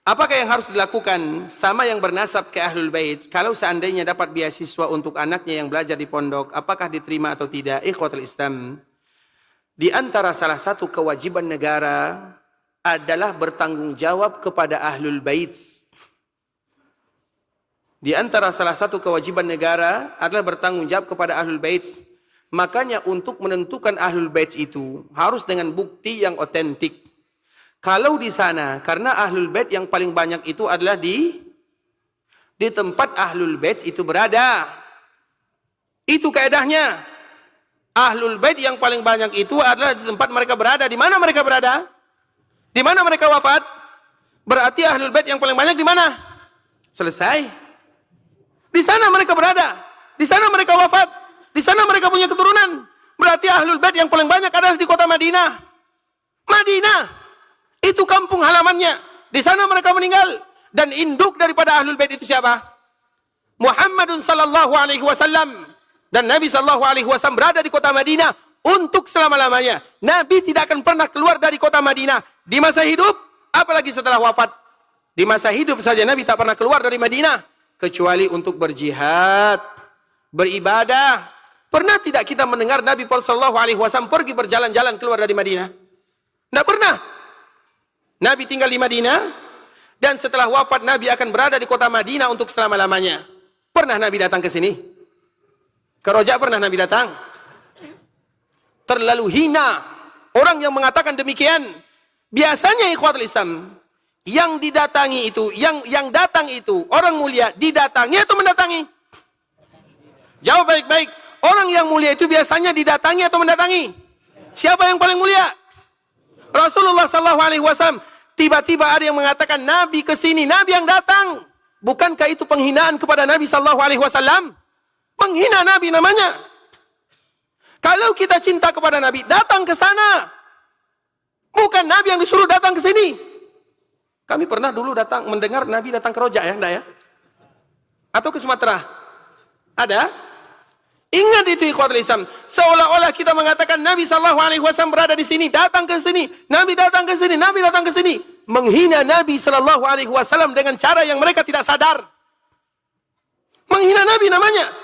Apakah yang harus dilakukan sama yang bernasab ke Ahlul Bait kalau seandainya dapat beasiswa untuk anaknya yang belajar di pondok, apakah diterima atau tidak? Ikhwatul Islam, di antara salah satu kewajiban negara adalah bertanggung jawab kepada Ahlul Bait. Di antara salah satu kewajiban negara adalah bertanggung jawab kepada Ahlul Bait. Makanya untuk menentukan Ahlul Bait itu harus dengan bukti yang otentik. Kalau di sana, karena Ahlul Bait yang paling banyak itu adalah di tempat Ahlul Bait itu berada. Itu kaedahnya. Ahlul Bait yang paling banyak itu adalah di tempat mereka berada. Di mana mereka berada? Di mana mereka wafat? Berarti Ahlul Bait yang paling banyak di mana? Selesai. Di sana mereka berada. Di sana mereka wafat. Di sana mereka punya keturunan. Berarti Ahlul Bait yang paling banyak adalah di kota Madinah. Madinah. Itu kampung halamannya. Di sana mereka meninggal. Dan induk daripada Ahlul Bait itu siapa? Muhammadun sallallahu alaihi wasallam. Dan Nabi sallallahu alaihi wasallam berada di kota Madinah untuk selama-lamanya. Nabi tidak akan pernah keluar dari kota Madinah. Di masa hidup, apalagi setelah wafat. Di masa hidup saja Nabi tak pernah keluar dari Madinah. Kecuali untuk berjihad, beribadah. Pernah tidak kita mendengar Nabi sallallahu alaihi wasallam pergi berjalan-jalan keluar dari Madinah? Tidak pernah. Nabi tinggal di Madinah, dan setelah wafat Nabi akan berada di kota Madinah untuk selama-lamanya. Pernah Nabi datang ke sini? Ke Roja pernah Nabi datang? Terlalu hina orang yang mengatakan demikian. Biasanya ikhwatul Islam, yang didatangi itu, yang datang itu orang mulia, didatangi atau mendatangi? Jawab baik-baik. Orang yang mulia itu biasanya didatangi atau mendatangi? Siapa yang paling mulia? Rasulullah sallallahu alaihi wasallam. Tiba-tiba ada yang mengatakan Nabi ke sini, Nabi yang datang. Bukankah itu penghinaan kepada Nabi sallallahu alaihi wasallam? Menghina Nabi namanya. Kalau kita cinta kepada Nabi, datang ke sana. Bukan Nabi yang disuruh datang ke sini. Kami pernah dulu datang mendengar Nabi datang ke Roja, ya, enggak ya? Atau ke Sumatera? Ada? Ingat itu ikhwatul Islam. Seolah-olah kita mengatakan Nabi sallallahu alaihi wasallam berada di sini, datang ke sini. Nabi datang ke sini, Nabi datang ke sini. Menghina Nabi sallallahu alaihi wasallam dengan cara yang mereka tidak sadar. Menghina Nabi namanya.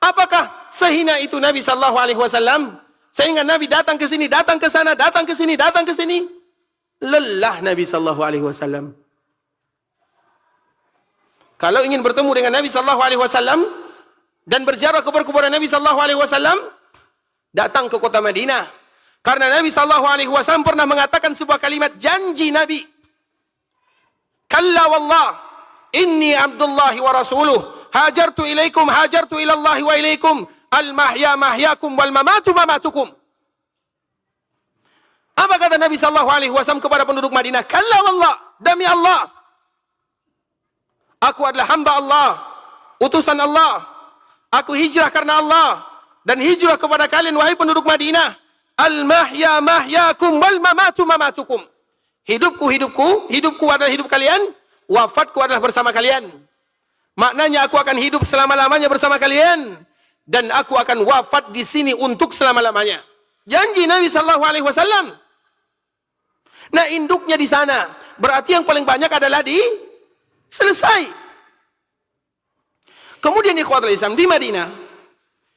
Apakah sehina itu Nabi sallallahu alaihi wasallam? Sehingga Nabi datang ke sini, datang ke sana, datang ke sini, datang ke sini. Lelah Nabi sallallahu alaihi wasallam. Kalau ingin bertemu dengan Nabi sallallahu alaihi wasallam dan berziarah ke kuburan Nabi sallallahu alaihi wasallam, datang ke kota Madinah. Karena Nabi sallallahu alaihi wasallam pernah mengatakan sebuah kalimat janji Nabi. Kalla wallah, inni abdullahi wa rasuluh, hajartu ilaikum, hajartu ilallahi wa ilaikum, al-mahya mahyakum wal mamatu mamatukum. Apa kata Nabi sallallahu alaihi wasallam kepada penduduk Madinah? Kalla wallah, demi Allah, aku adalah hamba Allah, utusan Allah. Aku hijrah karena Allah, dan hijrah kepada kalian wahai penduduk Madinah. Al-mahya mahyakum wal mamatu mamatukum. Hidupku hidupku, hidupku adalah hidup kalian, wafatku adalah bersama kalian. Maknanya aku akan hidup selama-lamanya bersama kalian, dan aku akan wafat di sini untuk selama-lamanya. Janji Nabi sallallahu alaihi wasallam. Nah, induknya di sana. Berarti yang paling banyak adalah di selesai. Kemudian ikhwatul Islam di Madinah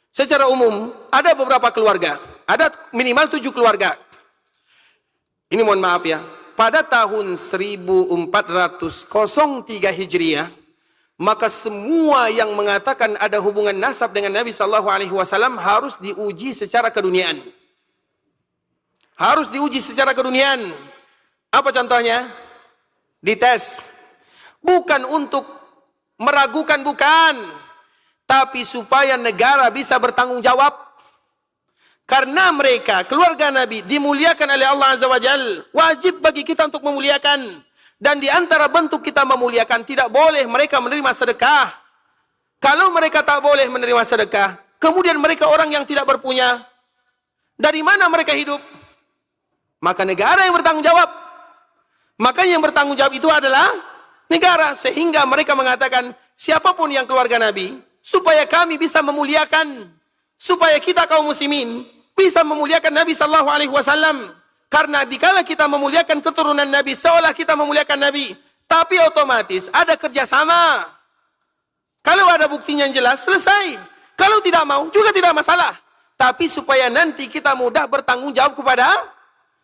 secara umum ada beberapa keluarga, ada minimal 7 keluarga. Ini mohon maaf ya, pada tahun 1403 Hijriah, maka semua yang mengatakan ada hubungan nasab dengan Nabi sallallahu alaihi wasallam harus diuji secara keduniaan. Harus diuji secara keduniaan. Apa contohnya? Dites. Bukan untuk meragukan, bukan, tapi supaya negara bisa bertanggung jawab. Karena mereka, keluarga Nabi, dimuliakan oleh Allah Azza wa Jal. Wajib bagi kita untuk memuliakan. Dan di antara bentuk kita memuliakan, tidak boleh mereka menerima sedekah. Kalau mereka tak boleh menerima sedekah, kemudian mereka orang yang tidak berpunya, dari mana mereka hidup? Maka negara yang bertanggung jawab. Makanya yang bertanggung jawab itu adalah negara. Sehingga mereka mengatakan, siapapun yang keluarga Nabi, supaya kami bisa memuliakan, supaya kita kaum muslimin bisa memuliakan Nabi sallallahu alaihi wasallam. Karena dikala kita memuliakan keturunan Nabi, seolah kita memuliakan Nabi. Tapi otomatis ada kerjasama. Kalau ada buktinya yang jelas, selesai. Kalau tidak mau, juga tidak masalah. Tapi supaya nanti kita mudah bertanggung jawab kepada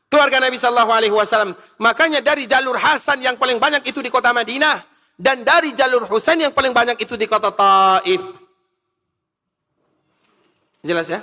keluarga Nabi Sallallahu Alaihi Wasallam. Makanya dari jalur Hasan yang paling banyak itu di kota Madinah, dan dari jalur Husain yang paling banyak itu di kota Taif. Jelas ya?